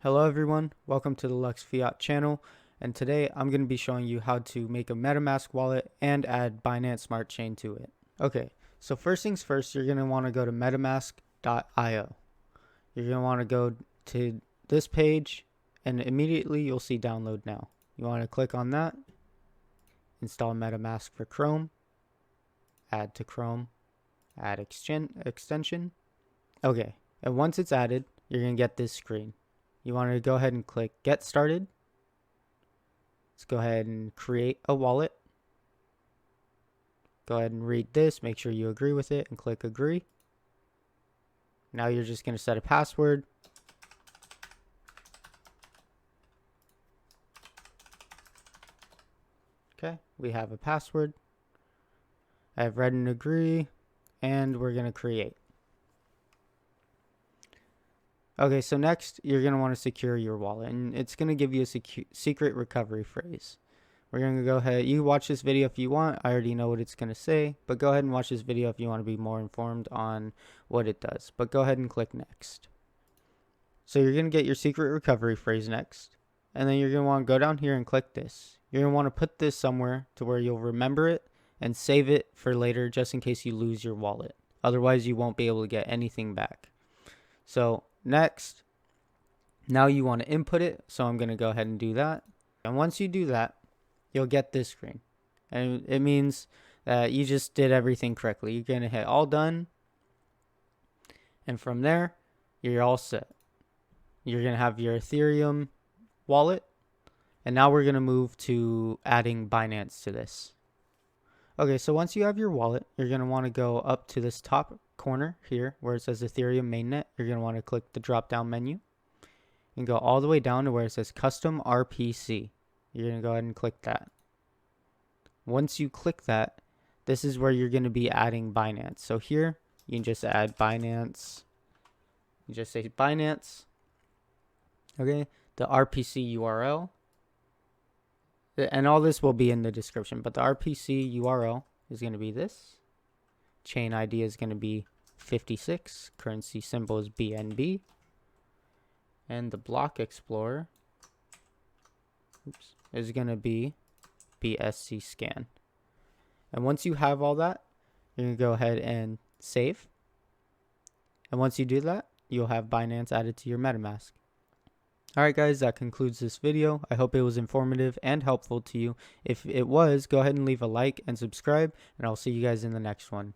Hello everyone, welcome to the Lux Fiat channel, and today I'm going to be showing you how to make a Metamask wallet and add Binance Smartchain to it. Okay, so first things first, you're going to want to go to metamask.io. You're going to want to go to this page and immediately you'll see download now. You want to click on that, install Metamask for Chrome, add to Chrome, add extension. Okay, and once it's added, you're going to get this screen. You want to go ahead and click Get Started. Let's go ahead and create a wallet. Go ahead and read this, make sure you agree with it, and click Agree. Now you're just going to set a password. Okay, we have a password. I have read and agree, and we're going to create. Okay, so next you're going to want to secure your wallet, and it's going to give you a secret recovery phrase. We're going to go ahead, you watch this video if you want. I already know what it's going to say, but go ahead and watch this video if you want to be more informed on what it does. But go ahead and click next. So you're going to get your secret recovery phrase next, and then you're going to want to go down here and click this. You're going to want to put this somewhere to where you'll remember it and save it for later just in case you lose your wallet. Otherwise you won't be able to get anything back. So next, now you want to input it, so I'm going to go ahead and do that. And once you do that, you'll get this screen. And it means that you just did everything correctly. You're going to hit all done. And from there, you're all set. You're going to have your Ethereum wallet. And now we're going to move to adding Binance to this. Okay, so once you have your wallet, you're going to want to go up to this top corner here where it says Ethereum mainnet. You're going to want to click the drop down menu and go all the way down to where it says custom RPC. You're going to go ahead and click that. Once you click that, this is where you're going to be adding Binance. So here you can just add Binance. You just say Binance. Okay, the RPC URL. And all this will be in the description, but the RPC URL is going to be this. ChainID is going to be 56. Currency symbol is BNB. And the block explorer is going to be BSC scan. And once you have all that, you're going to go ahead and save. And once you do that, you'll have Binance added to your MetaMask. Alright guys, that concludes this video. I hope it was informative and helpful to you. If it was, go ahead and leave a like and subscribe, and I'll see you guys in the next one.